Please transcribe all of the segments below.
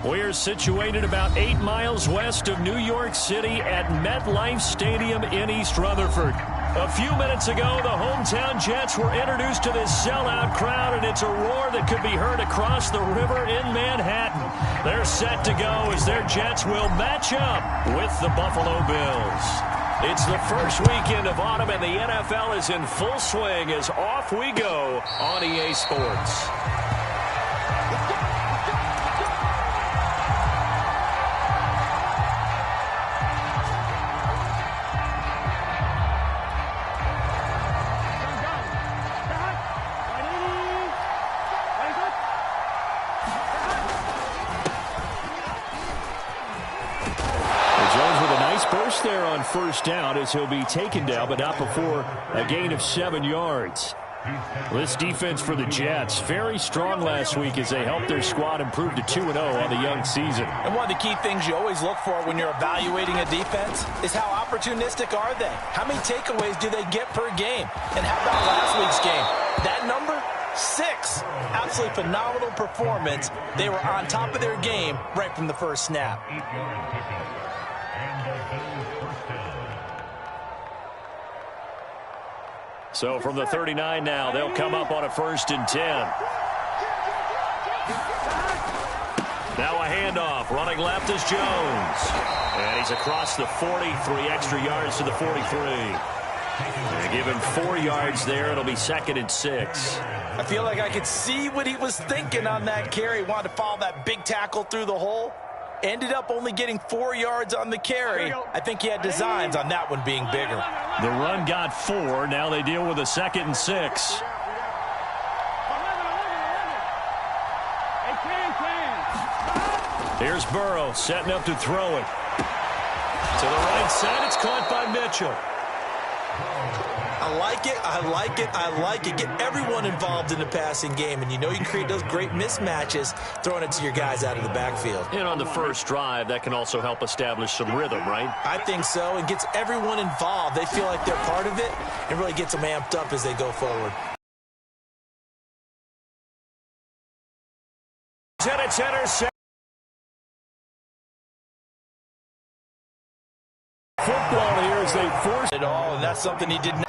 We're situated about 8 miles west of New York City at MetLife Stadium in East Rutherford. A few minutes ago, the hometown Jets were introduced to this sellout crowd, and it's a roar that could be heard across the river in Manhattan. They're set to go as their Jets will match up with the Buffalo Bills. It's the first weekend of autumn, and the NFL is in full swing as off we go on EA Sports. There on first down as he'll be taken down, but not before a gain of 7 yards. This defense for the Jets, very strong last week as they helped their squad improve to 2-0 on the young season. And one of the key things you always look for when you're evaluating a defense is how opportunistic are they? How many takeaways do they get per game? And how about last week's game? That number? 6. Absolutely phenomenal performance. They were on top of their game right from the first snap. So from the 39 now, they'll come up on a 1st and 10. Now a handoff. Running left is Jones. And he's across the 40, 3 extra yards to the 43. They give him 4 yards there. It'll be 2nd and 6. I feel like I could see what he was thinking on that carry. He wanted to follow that big tackle through the hole. Ended up only getting 4 yards on the carry. I think he had designs on that one being bigger. The run got 4. Now they deal with a 2nd and 6. Here's Burrow setting up to throw it. To the right side, it's caught by Mitchell. I like it, I like it, I like it. Get everyone involved in the passing game, and you know you can create those great mismatches throwing it to your guys out of the backfield. And on the first drive, that can also help establish some rhythm, right? I think so, and gets everyone involved. They feel like they're part of it, and really gets them amped up as they go forward. Football here as they force it all, and that's something he did not.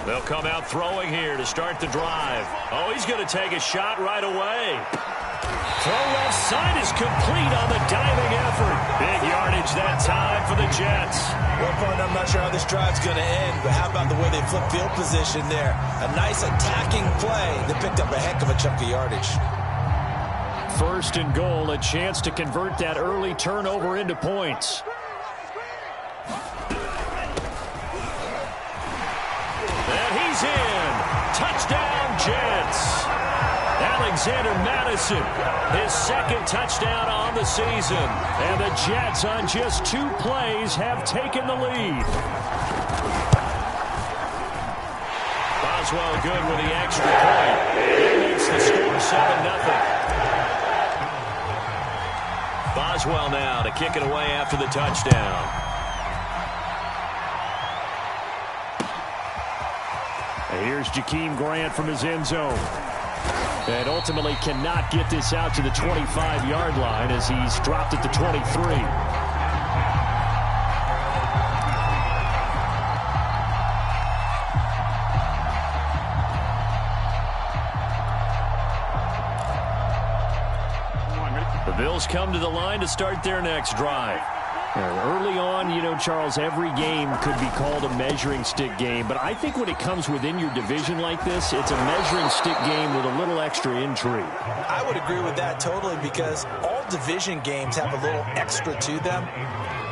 They'll come out throwing here to start the drive. Oh, he's going to take a shot right away. Throw left side is complete on the diving effort. Big yardage that time for the Jets. Well, fun, I'm not sure how this drive's going to end, but how about the way they flip field position there? A nice attacking play that picked up a heck of a chunk of yardage. 1st and goal, a chance to convert that early turnover into points. And he's in. Touchdown, Jets. Alexander Mattison, his 2nd touchdown on the season. And the Jets on just 2 plays have taken the lead. Boswell good with the extra point. It makes the score 7-0. Boswell now to kick it away after the touchdown. And here's Jakeem Grant from his end zone. And ultimately cannot get this out to the 25-yard line as he's dropped at the 23. The Bills come to the line to start their next drive. Early on, you know, Charles, every game could be called a measuring stick game. But I think when it comes within your division like this, it's a measuring stick game with a little extra intrigue. I would agree with that totally because all division games have a little extra to them.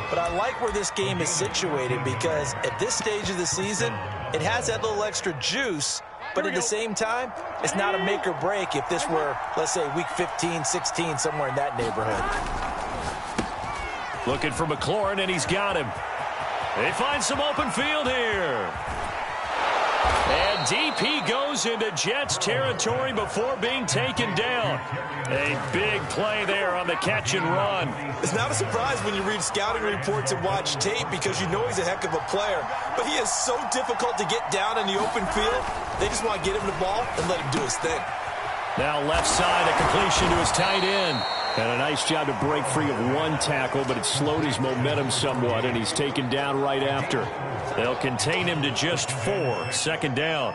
But I like where this game is situated because at this stage of the season, it has that little extra juice. But at the same time, it's not a make or break if this were, let's say, week 15, 16, somewhere in that neighborhood. Looking for McLaurin, and he's got him. They find some open field here. And deep he goes into Jets territory before being taken down. A big play there on the catch and run. It's not a surprise when you read scouting reports and watch tape because you know he's a heck of a player. But he is so difficult to get down in the open field. They just want to get him the ball and let him do his thing. Now left side, a completion to his tight end. And a nice job to break free of one tackle, but it slowed his momentum somewhat, and he's taken down right after. They'll contain him to just 4. Second down.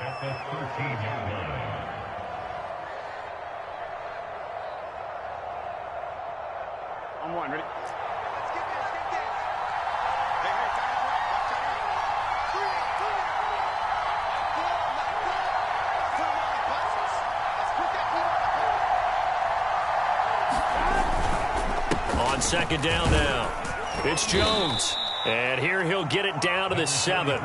On one, ready? On second down now, it's Jones. And here he'll get it down to the 7.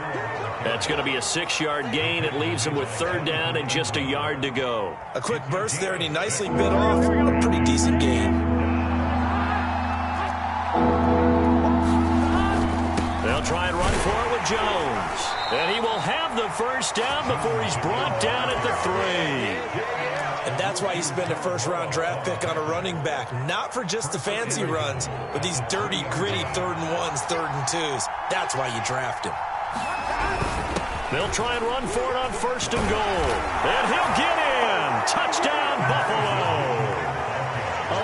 That's going to be a 6-yard gain. It leaves him with third down and just a yard to go. A quick burst there, and he nicely bit off a pretty decent gain. They'll try and run for it with Jones. And he will have the first down before he's brought down at the 3. And that's why you spend a first-round draft pick on a running back. Not for just the fancy runs, but these dirty, gritty 3rd and 1s, 3rd and 2s. That's why you draft him. They'll try and run for it on 1st and goal. And he'll get in. Touchdown, Buffalo.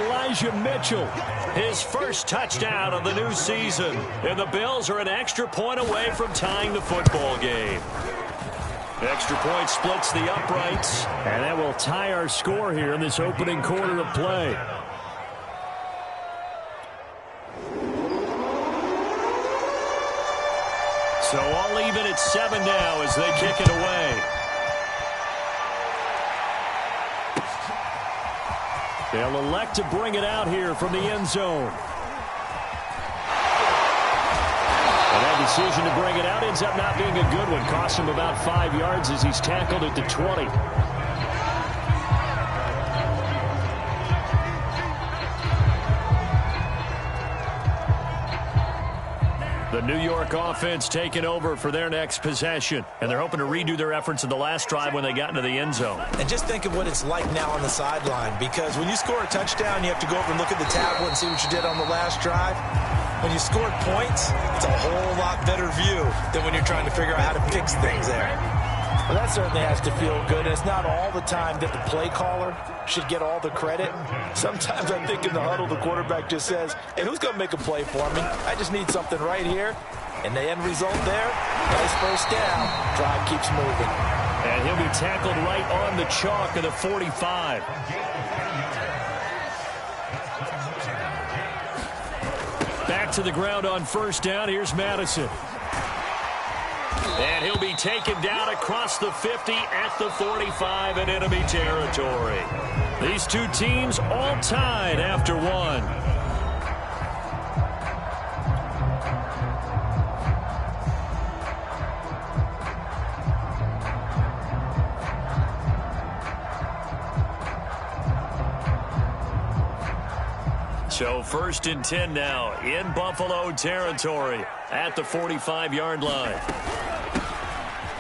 Elijah Mitchell, his first touchdown of the new season. And the Bills are an extra point away from tying the football game. Extra point splits the uprights, and that will tie our score here in this opening quarter of play. So all even at 7 now as they kick it away. They'll elect to bring it out here from the end zone. Decision to bring it out ends up not being a good one. Costs him about 5 yards as he's tackled at the 20. The New York offense taking over for their next possession. And they're hoping to redo their efforts in the last drive when they got into the end zone. And just think of what it's like now on the sideline. Because when you score a touchdown, you have to go over and look at the tablet and see what you did on the last drive. When you scored points, it's a whole lot better view than when you're trying to figure out how to fix things there. Well, that certainly has to feel good. And it's not all the time that the play caller should get all the credit. Sometimes I think in the huddle, the quarterback just says, hey, who's going to make a play for me? I just need something right here. And the end result there, nice first down. Drive keeps moving. And he'll be tackled right on the chalk of the 45. Back to the ground on first down. Here's Madison. And he'll be taken down across the 50 at the 45 in enemy territory. These two teams all tied after 1. So 1st and 10 now in Buffalo territory at the 45-yard line.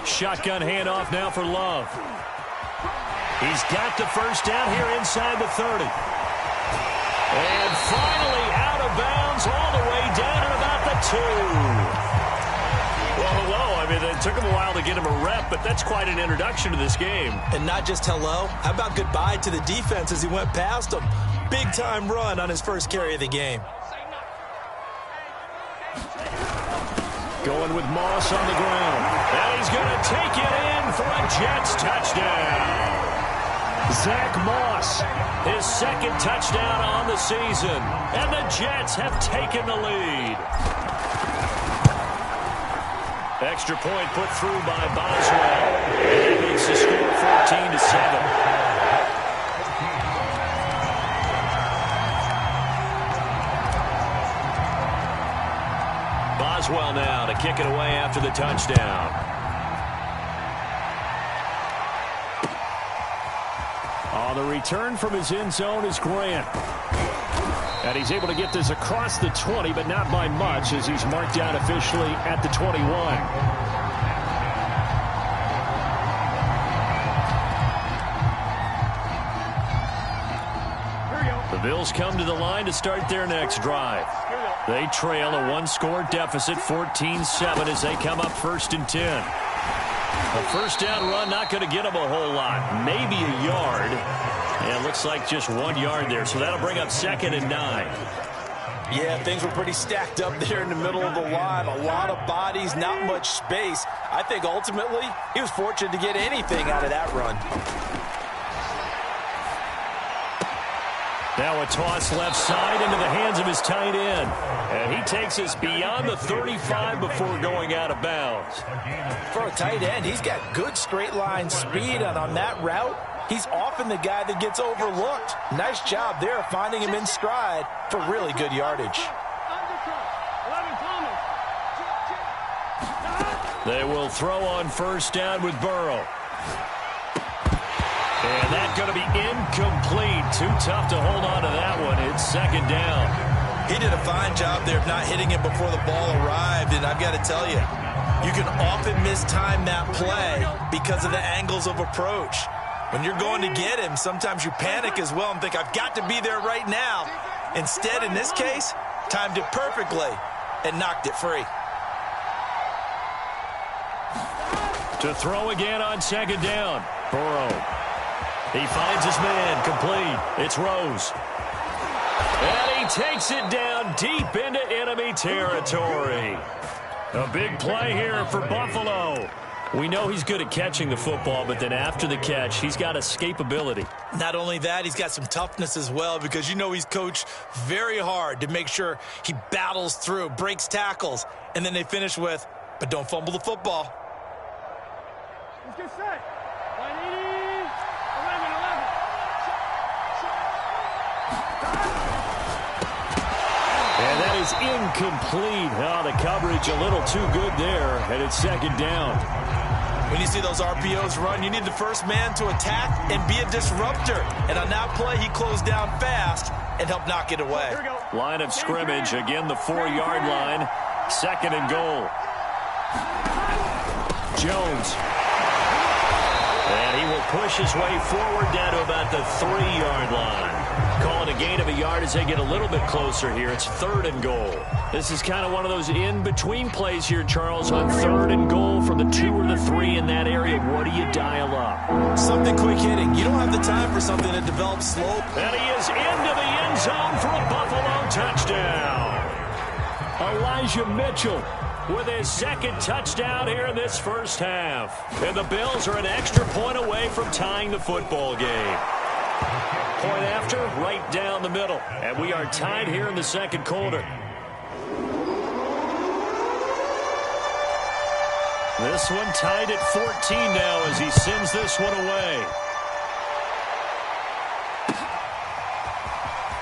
Shotgun handoff now for Love. He's got the first down here inside the 30. And finally out of bounds all the way down at about the 2. Well, hello. I mean, it took him a while to get him a rep, but that's quite an introduction to this game. And not just hello. How about goodbye to the defense as he went past him? Big-time run on his first carry of the game. Going with Moss on the ground. And he's going to take it in for a Jets touchdown. Zach Moss, his second touchdown on the season. And the Jets have taken the lead. Extra point put through by Boswell. And it makes the score 14-7. Boswell now to kick it away after the touchdown. On the return from his end zone is Grant. And he's able to get this across the 20, but not by much as he's marked out officially at the 21. Bills come to the line to start their next drive. They trail a one-score deficit, 14-7, as they come up 1st and 10. A first down run not going to get them a whole lot. Maybe a yard. And it looks like just 1 yard there. So that'll bring up 2nd and 9. Yeah, things were pretty stacked up there in the middle of the line. A lot of bodies, not much space. I think ultimately he was fortunate to get anything out of that run. Now a toss left side into the hands of his tight end. And he takes us beyond the 35 before going out of bounds. For a tight end, he's got good straight line speed, and on that route, he's often the guy that gets overlooked. Nice job there finding him in stride for really good yardage. They will throw on first down with Burrow. And that's going to be incomplete. Too tough to hold on to that one. It's 2nd down. He did a fine job there of not hitting it before the ball arrived, and I've got to tell you, you can often mistime that play because of the angles of approach. When you're going to get him, sometimes you panic as well and think, I've got to be there right now. Instead, in this case, timed it perfectly and knocked it free. To throw again on 2nd down. Burrow. He finds his man, complete. It's Rose. And he takes it down deep into enemy territory. A big play here for Buffalo. We know he's good at catching the football, but then after the catch, he's got escapability. Not only that, he's got some toughness as well, because you know he's coached very hard to make sure he battles through, breaks tackles, and then they finish with, but don't fumble the football. Let's get set. 180. And that is incomplete. Oh, the coverage a little too good there, and it's 2nd down. When you see those RPOs run, you need the first man to attack and be a disruptor. And on that play, he closed down fast and helped knock it away. Line of scrimmage, again the 4-yard line. 2nd and goal. Jones. And he will push his way forward down to about the 3-yard line. Call it a gain of a yard as they get a little bit closer here. It's 3rd and goal. This is kind of one of those in-between plays here, Charles, on 3rd and goal from the 2 or the 3 in that area. What do you dial up? Something quick hitting. You don't have the time for something that develops slow. And he is into the end zone for a Buffalo touchdown. Elijah Mitchell with his 2nd touchdown here in this first half. And the Bills are an extra point away from tying the football game. Point after, right down the middle. And we are tied here in the 2nd quarter. This one tied at 14 now as he sends this one away.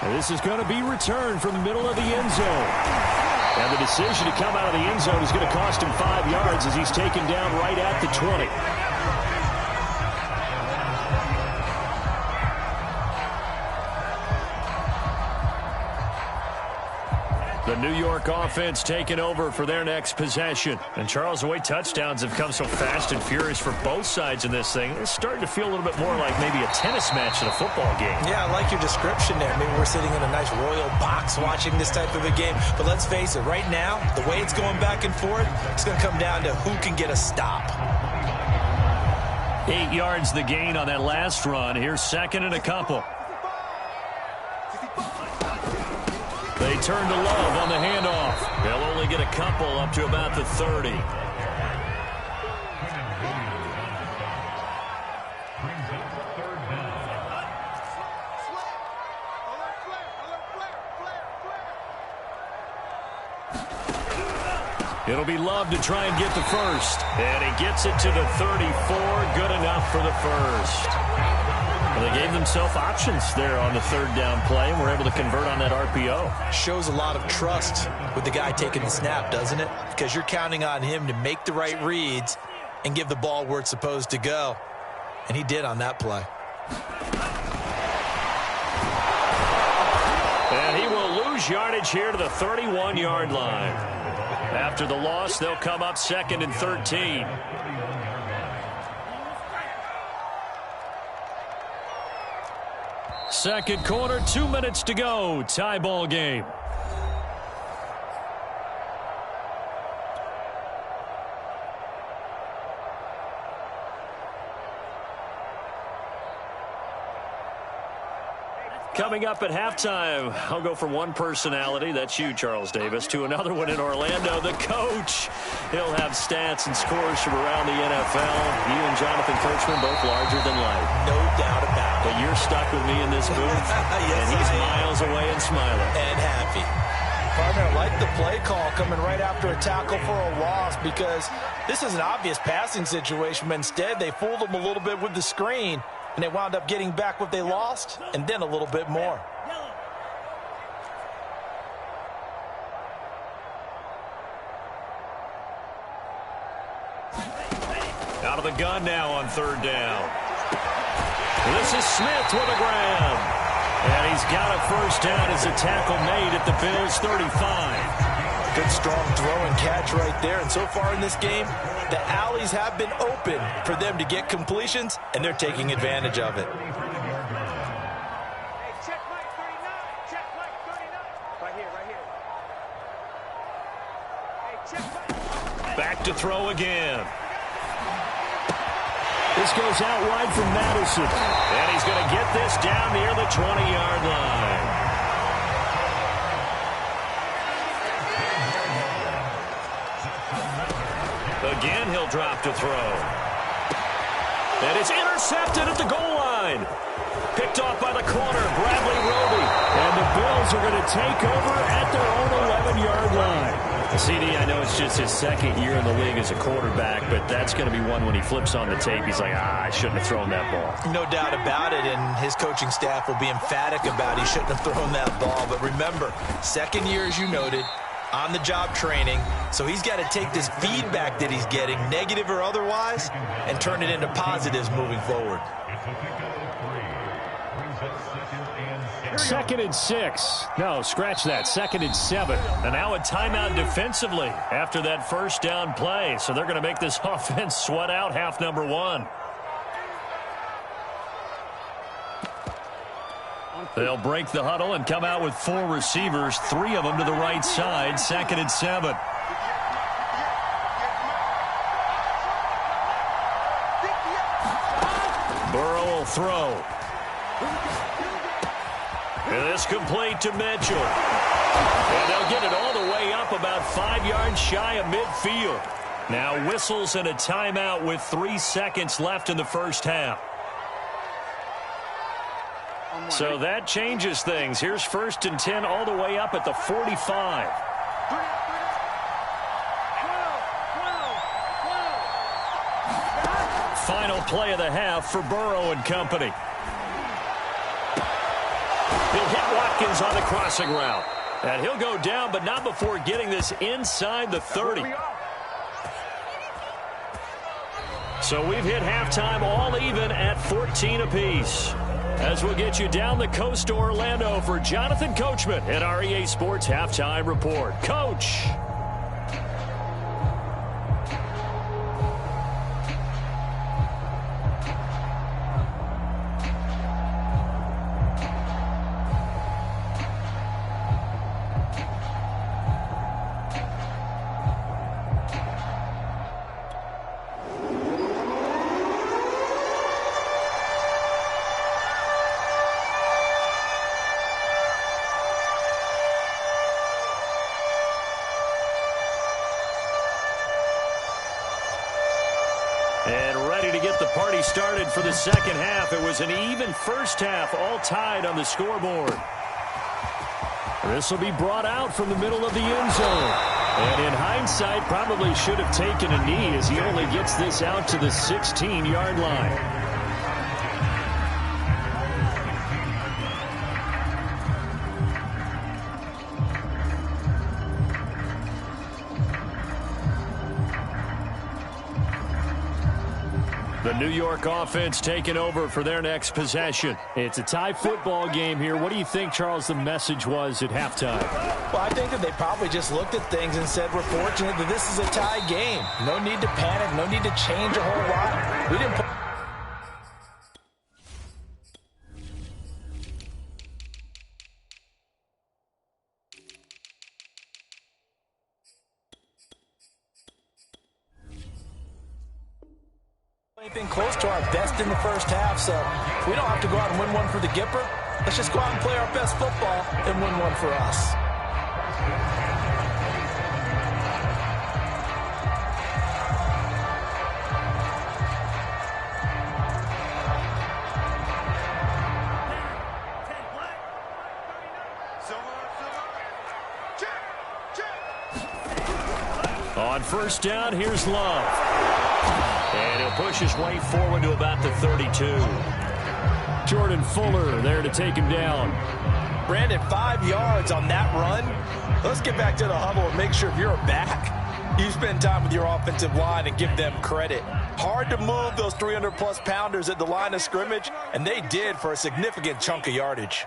And this is going to be returned from the middle of the end zone. And the decision to come out of the end zone is going to cost him 5 yards as he's taken down right at the 20. The New York offense taking over for their next possession. And Charles, the way touchdowns have come so fast and furious for both sides in this thing, it's starting to feel a little bit more like maybe a tennis match in a football game. Yeah, I like your description there. Maybe we're sitting in a nice royal box watching this type of a game. But let's face it, right now, the way it's going back and forth, it's going to come down to who can get a stop. 8 yards the gain on that last run. Here's 2nd and a couple. They turn to Love on the handoff. They'll only get a couple up to about the 30. It'll be Love to try and get the first. And he gets it to the 34. Good enough for the first. Well, they gave themselves options there on the 3rd down play, and were able to convert on that RPO. Shows a lot of trust with the guy taking the snap, doesn't it? Because you're counting on him to make the right reads and give the ball where it's supposed to go. And he did on that play. And he will lose yardage here to the 31-yard line. After the loss, they'll come up 2nd and 13. Second quarter, 2 minutes to go. Tie ball game. Coming up at halftime, I'll go from one personality, that's you, Charles Davis, to another one in Orlando, the coach. He'll have stats and scores from around the NFL. You and Jonathan Coachman, both larger than life. No doubt about it. But you're stuck with me in this booth, yes, and he's miles away and smiling. And happy. Partner, I like the play call coming right after a tackle for a loss because this is an obvious passing situation, but instead they fooled him a little bit with the screen. And they wound up getting back what they lost, and then a little bit more. Out of the gun now on third down. This is Smith with a grab. And he's got a first down as a tackle made at the Bills' 35. Good strong throw and catch right there. And so far in this game, the alleys have been open for them to get completions, and they're taking advantage of it. Hey, check Mike 39. Check Mike 39. Right here, right here. Hey, check Mike. Back to throw again. This goes out wide from Madison. And he's going to get this down near the 20-yard line. Again, he'll drop to throw. And it's intercepted at the goal line. Picked off by the corner, Bradley Roby. And the Bills are going to take over at their own 11-yard line. CD, I know it's just his second year in the league as a quarterback, but that's going to be one when he flips on the tape. He's like, I shouldn't have thrown that ball. No doubt about it, and his coaching staff will be emphatic about he shouldn't have thrown that ball. But remember, second year, as you noted, on-the-job training, so he's got to take this feedback that he's getting, negative or otherwise, and turn it into positives moving forward. Second and 6. No, scratch that. Second and 7. And now a timeout defensively after that first down play. So they're going to make this offense sweat out half number one. They'll break the huddle and come out with 4 receivers, 3 of them to the right side. Second and 7. Burrow will throw. And this complete to Mitchell. And they'll get it all the way up about 5 yards shy of midfield. Now whistles and a timeout with 3 seconds left in the first half. So that changes things. Here's first and 10 all the way up at the 45. Final play of the half for Burrow and company. He'll hit Watkins on the crossing route. And he'll go down, but not before getting this inside the 30. So we've hit halftime all even at 14 apiece. As we'll get you down the coast to Orlando for Jonathan Coachman at our EA Sports Halftime Report. Coach. Started for the second half. It was an even first half, all tied on the scoreboard. This will be brought out from the middle of the end zone. And in hindsight, probably should have taken a knee as he only gets this out to the 16-yard line. The New York offense taking over for their next possession. It's a tie football game here. What do you think, Charles, the message was at halftime? Well, I think that they probably just looked at things and said, we're fortunate that this is a tie game. No need to panic. No need to change a whole lot. We didn't put Anything close to our best in the first half, so we don't have to go out and win one for the Gipper. Let's just go out and play our best football and win one for us. On first down, here's Love. And he'll push his way forward to about the 32. Jordan Fuller there to take him down. Brandon, 5 yards on that run. Let's get back to the huddle and make sure if you're a back, you spend time with your offensive line and give them credit. Hard to move those 300-plus pounders at the line of scrimmage, and they did for a significant chunk of yardage.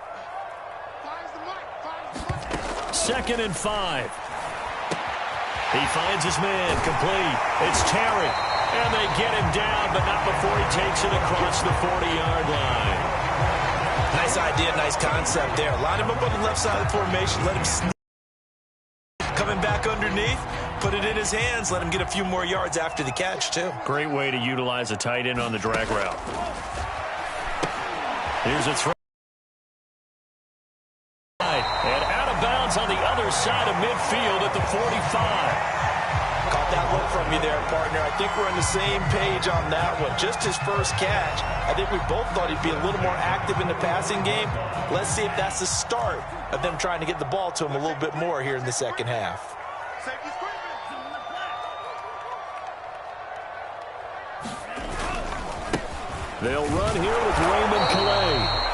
2nd and 5. He finds his man, complete. It's Terry, and they get him down, but not before he takes it across the 40-yard line. Nice idea, nice concept there. Line him up on the left side of the formation, let him sneak. Coming back underneath, put it in his hands, let him get a few more yards after the catch, too. Great way to utilize a tight end on the drag route. Here's a throw. And out of bounds on the other side of midfield at the 45. Caught that look from you there, partner. I think we're on the same page on that one. Just his first catch. I think we both thought he'd be a little more active in the passing game. Let's see if that's the start of them trying to get the ball to him a little bit more here in the second half. They'll run here with Raymond Calais.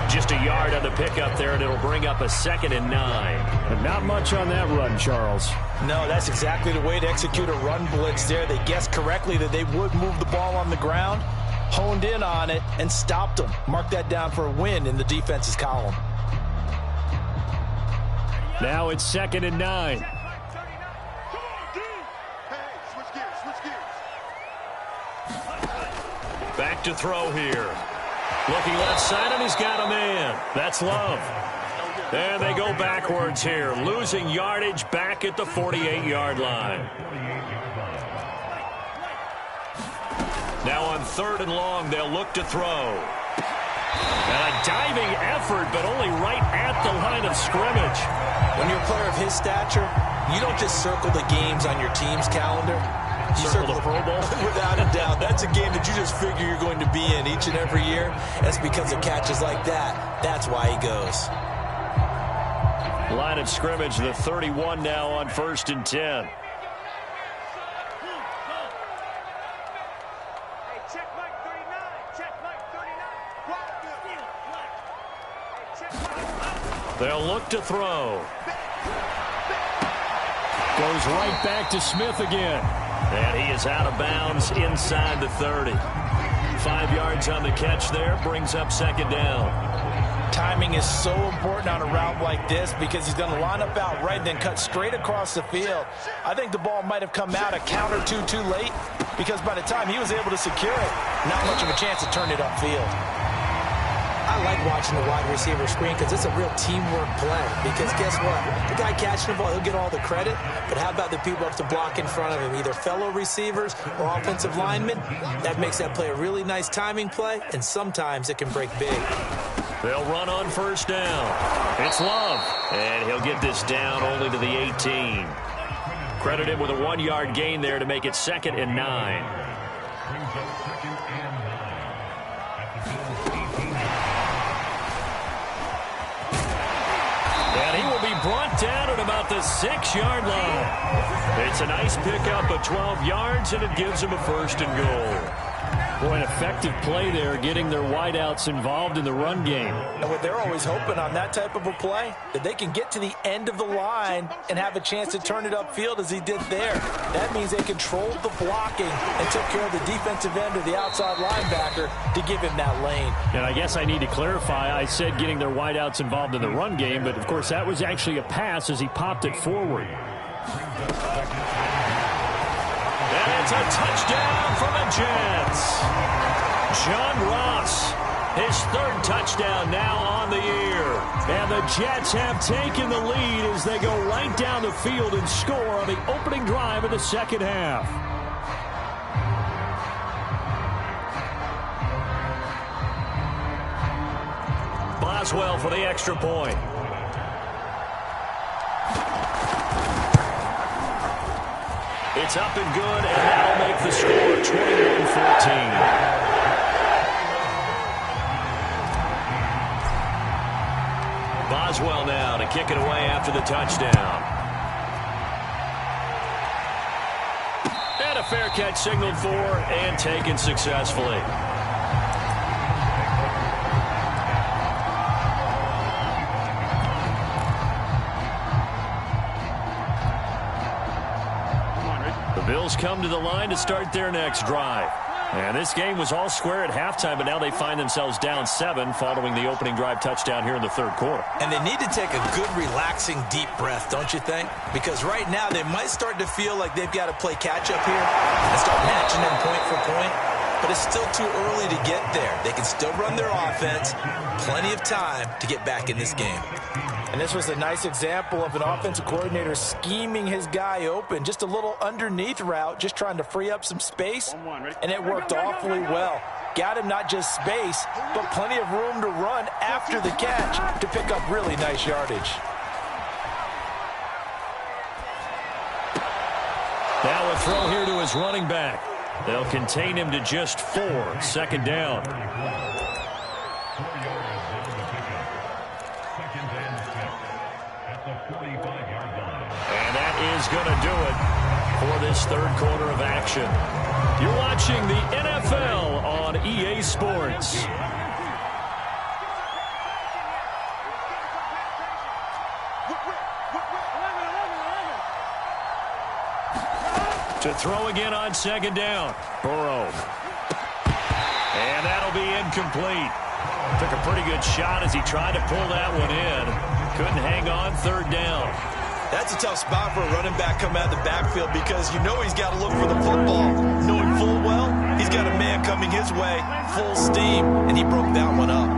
Just a yard on the pickup there, and it'll bring up a 2nd and 9. And not much on that run, Charles. No, that's exactly the way to execute a run blitz there. They guessed correctly that they would move the ball on the ground, honed in on it, and stopped them. Mark that down for a win in the defense's column. Now it's 2nd and 9. Back to throw here. Looking left side, and he's got a man. That's Love. And they go backwards here, losing yardage back at the 48-yard line. Now on 3rd and long, they'll look to throw. And a diving effort, but only right at the line of scrimmage. When you're a player of his stature, you don't just circle the games on your team's calendar. You circle the Pro Bowl? Without a doubt. That's a game that you just figure you're going to be in each and every year. That's because of catches like that. That's why he goes. Line of scrimmage, the 31 now on 1st and 10. They'll look to throw. Goes right back to Smith again. And he is out of bounds inside the 30. 5 yards on the catch there, brings up 2nd down. Timing is so important on a route like this because he's going to line up out right and then cut straight across the field. I think the ball might have come out a count or two too late because by the time he was able to secure it, not much of a chance to turn it upfield. I like watching the wide receiver screen because it's a real teamwork play. Because guess what? The guy catching the ball, he'll get all the credit. But how about the people up to block in front of him, either fellow receivers or offensive linemen? That makes that play a really nice timing play, and sometimes it can break big. They'll run on 1st down. It's Love, and he'll get this down only to the 18. Credit him with a 1-yard gain there to make it 2nd and 9. Brought down at about the 6-yard line. It's a nice pickup of 12 yards, and it gives him a 1st and goal. Boy, an effective play there, getting their wideouts involved in the run game. And what they're always hoping on that type of a play, that they can get to the end of the line and have a chance to turn it upfield as he did there. That means they controlled the blocking and took care of the defensive end or the outside linebacker to give him that lane. And I guess I need to clarify, I said getting their wideouts involved in the run game, but of course that was actually a pass as he popped it forward. And it's a touchdown for the Jets. John Ross, his 3rd touchdown now on the year. And the Jets have taken the lead as they go right down the field and score on the opening drive of the 2nd half. Boswell for the extra point. It's up and good, and that'll make the score 21-14. Boswell now to kick it away after the touchdown. And a fair catch signaled for and taken successfully. The Bills come to the line to start their next drive. And this game was all square at halftime, but now they find themselves down 7 following the opening drive touchdown here in the third quarter. And they need to take a good, relaxing, deep breath, don't you think? Because right now they might start to feel like they've got to play catch-up here and start matching them point for point. But it's still too early to get there. They can still run their offense. Plenty of time to get back in this game. And this was a nice example of an offensive coordinator scheming his guy open. Just a little underneath route, just trying to free up some space. And it worked awfully well. Got him not just space, but plenty of room to run after the catch to pick up really nice yardage. Now a throw here to his running back. They'll contain him to just 4. Second down. And that is going to do it for this third quarter of action. You're watching the NFL on EA Sports. To throw again on second down. Burrow. And that'll be incomplete. Took a pretty good shot as he tried to pull that one in. Couldn't hang on third down. That's a tough spot for a running back coming out of the backfield because you know he's got to look for the football. Knowing full well, he's got a man coming his way, full steam, and he broke that one up.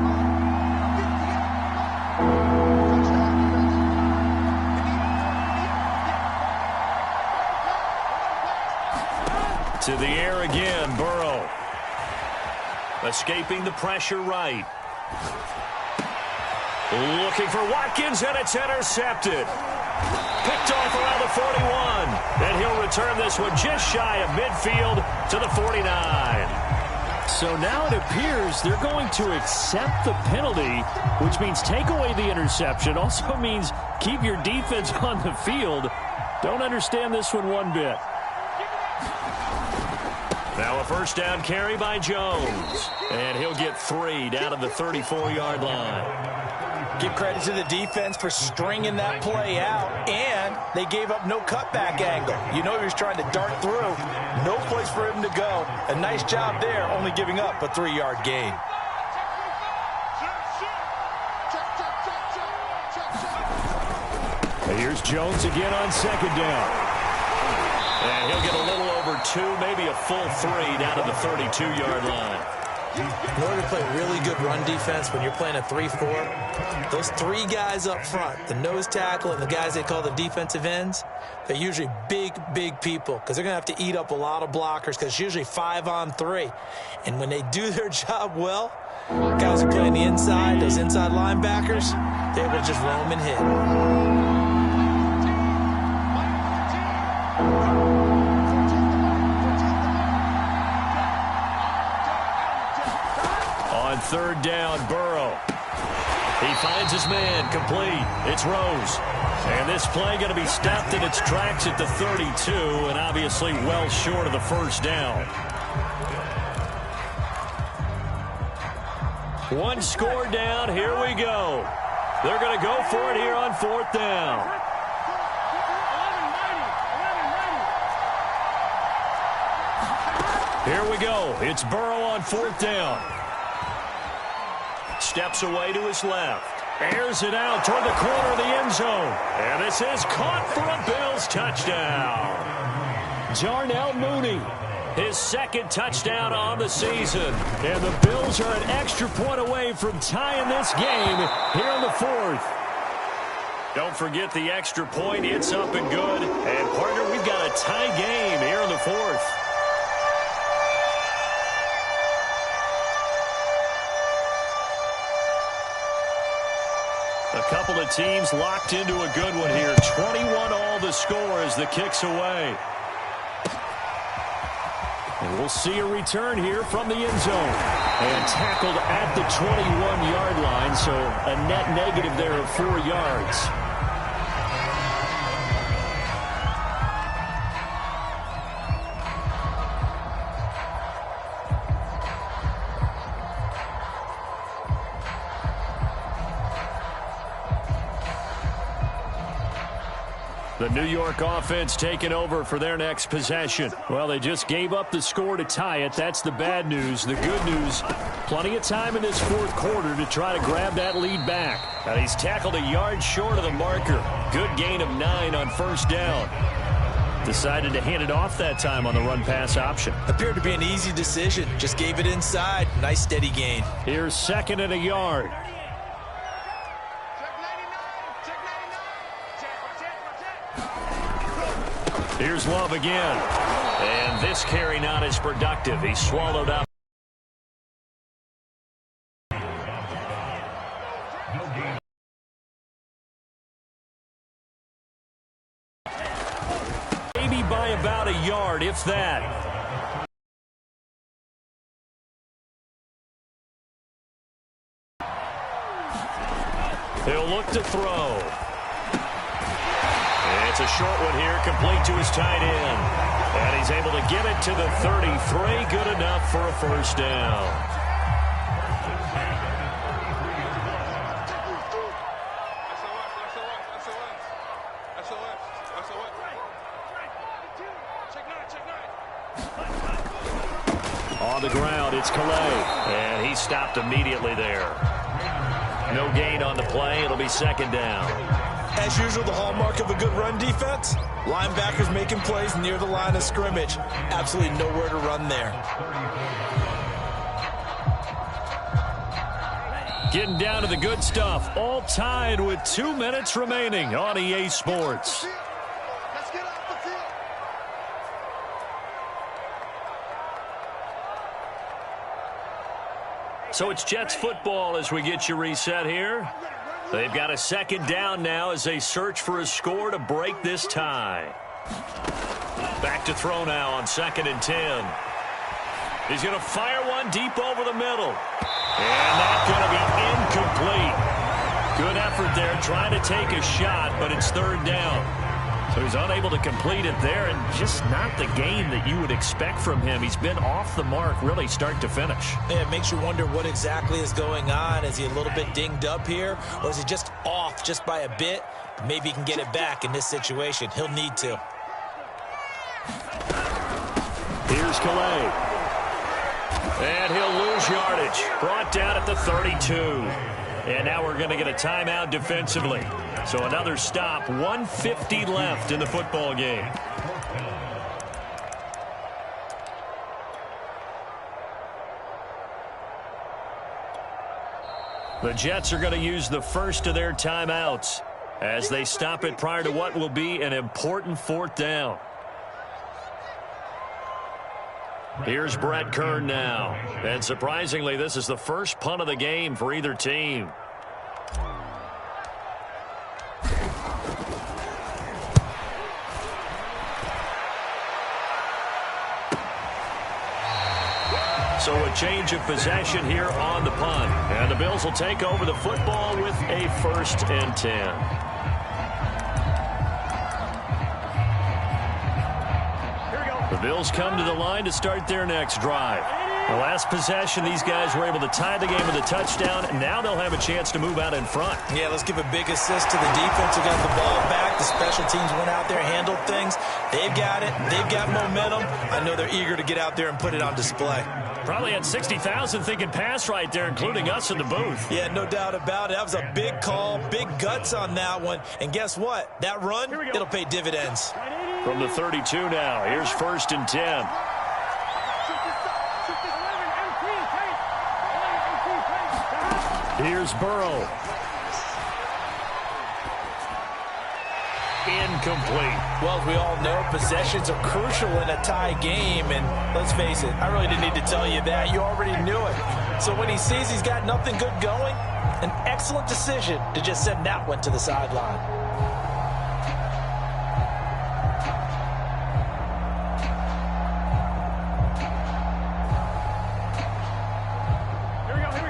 To the air again, Burrow. Escaping the pressure right. Looking for Watkins, and it's intercepted. Picked off around the 41. And he'll return this one just shy of midfield to the 49. So now it appears they're going to accept the penalty, which means take away the interception. Also means keep your defense on the field. Don't understand this one bit. Now a first down carry by Jones. And he'll get 3 down to the 34-yard line. Give credit to the defense for stringing that play out, and they gave up no cutback angle. You know he was trying to dart through. No place for him to go. A nice job there, only giving up a 3-yard gain. Here's Jones again on second down. And he'll get a little over 2, maybe a full 3 down to the 32-yard line. In order to play really good run defense when you're playing a 3-4, those 3 guys up front, the nose tackle and the guys they call the defensive ends, they're usually big people because they're going to have to eat up a lot of blockers because it's usually 5-on-3. And when they do their job well, guys who play on the inside, those inside linebackers, they will just roam and hit. On third down, Burrow. He finds his man, complete. It's Rose. And this play going to be stopped in its tracks at the 32, and obviously well short of the first down. One score down, here we go. They're going to go for it here on fourth down. Here we go. It's Burrow on fourth down. Steps away to his left. Airs it out toward the corner of the end zone. And this is caught for a Bills touchdown. Darnell Mooney, his second touchdown on the season. And the Bills are an extra point away from tying this game here in the fourth. Don't forget the extra point. It's up and good. And, partner, we've got a tie game here in the fourth. couple of teams locked into a good one here. 21-all the score as the kick's away. And we'll see a return here from the end zone. And tackled at the 21-yard line, so a net negative there of 4 yards. The New York offense taking over for their next possession. Well, they just gave up the score to tie it. That's the bad news. The good news, plenty of time in this fourth quarter to try to grab that lead back. Now, he's tackled a yard short of the marker. Good gain of 9 on first down. Decided to hand it off that time on the run-pass option. Appeared to be an easy decision. Just gave it inside. Nice steady gain. Here's 2nd and a yard. Here's Love again. And this carry not as productive. He swallowed up. Maybe by about a yard, if that. He'll look to throw. It's a short one here, complete to his tight end. And he's able to get it to the 33. Good enough for a first down. On the ground, it's Calais. And he stopped immediately there. No gain on the play. It'll be 2nd down. As usual, the hallmark of a good run defense, linebackers making plays near the line of scrimmage. Absolutely nowhere to run there. Getting down to the good stuff. All tied with 2 minutes remaining on EA Sports. Let's get off the field. So it's Jets football as we get you reset here. They've got a 2nd down now as they search for a score to break this tie. Back to throw now on 2nd and 10. He's going to fire one deep over the middle. And that's going to be incomplete. Good effort there trying to take a shot, but it's 3rd down. So he's unable to complete it there, and just not the game that you would expect from him. He's been off the mark really start to finish. Yeah, it makes you wonder what exactly is going on. Is he a little bit dinged up here, or is he just off just by a bit? Maybe he can get it back in this situation. He'll need to. Here's Calais. And he'll lose yardage. Brought down at the 32. And now we're going to get a timeout defensively. So another stop, 1:50 left in the football game. The Jets are going to use the first of their timeouts as they stop it prior to what will be an important 4th down. Here's Brett Kern now. And surprisingly, this is the first punt of the game for either team. So a change of possession here on the punt. And the Bills will take over the football with a 1st and 10. The Bills come to the line to start their next drive. The last possession, these guys were able to tie the game with a touchdown. Now they'll have a chance to move out in front. Yeah, let's give a big assist to the defense who got the ball back. The special teams went out there, handled things. They've got it. They've got momentum. I know they're eager to get out there and put it on display. Probably had 60,000 thinking pass right there, including us in the booth. Yeah, no doubt about it. That was a big call, big guts on that one. And guess what? That run, it'll pay dividends. From the 32 now, here's 1st and 10. Here's Burrow. Incomplete. Well, as we all know, possessions are crucial in a tie game. And let's face it, I really didn't need to tell you that. You already knew it. So when he sees he's got nothing good going, An excellent decision to just send that one to the sideline.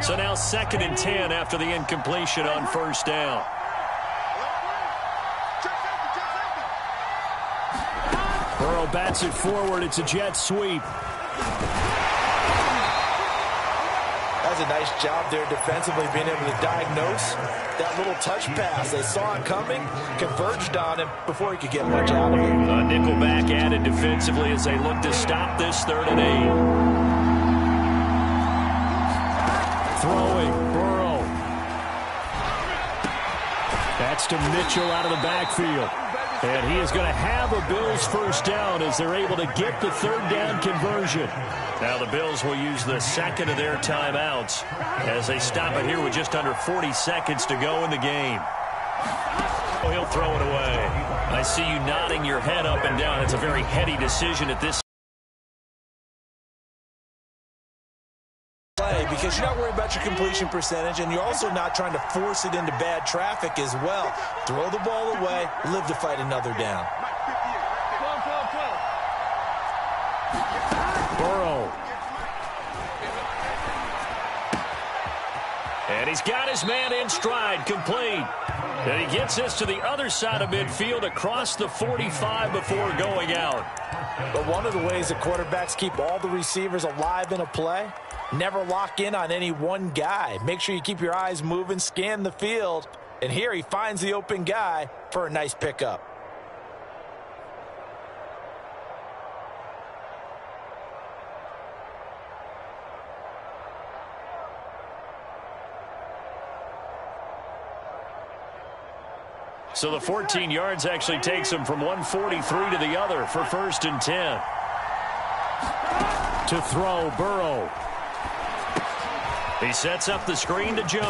So now 2nd and 10 after the incompletion on first down. Burrow bats it forward. It's a jet sweep. That's a nice job there defensively, being able to diagnose that little touch pass. They saw it coming, converged on him before he could get much out of it. A nickel back added defensively as they look to stop this 3rd and 8. Throwing, Burrow. That's to Mitchell out of the backfield. And he is going to have a Bills first down as they're able to get the 3rd down conversion. Now the Bills will use the 2nd of their timeouts as they stop it here with just under 40 seconds to go in the game. He'll throw it away. I see you nodding your head up and down. It's a very heady decision at this play because you're not worried about your completion percentage, and you're also not trying to force it into bad traffic as well. Throw the ball away, live to fight another down. Burrow. And he's got his man in stride, complete. And he gets this to the other side of midfield across the 45 before going out. But one of the ways that quarterbacks keep all the receivers alive in a play, never lock in on any one guy. Make sure you keep your eyes moving, scan the field. And here he finds the open guy for a nice pickup. So the 14 yards actually takes him from 143 to the other for 1st and 10. To throw, Burrow. He sets up the screen to Jones.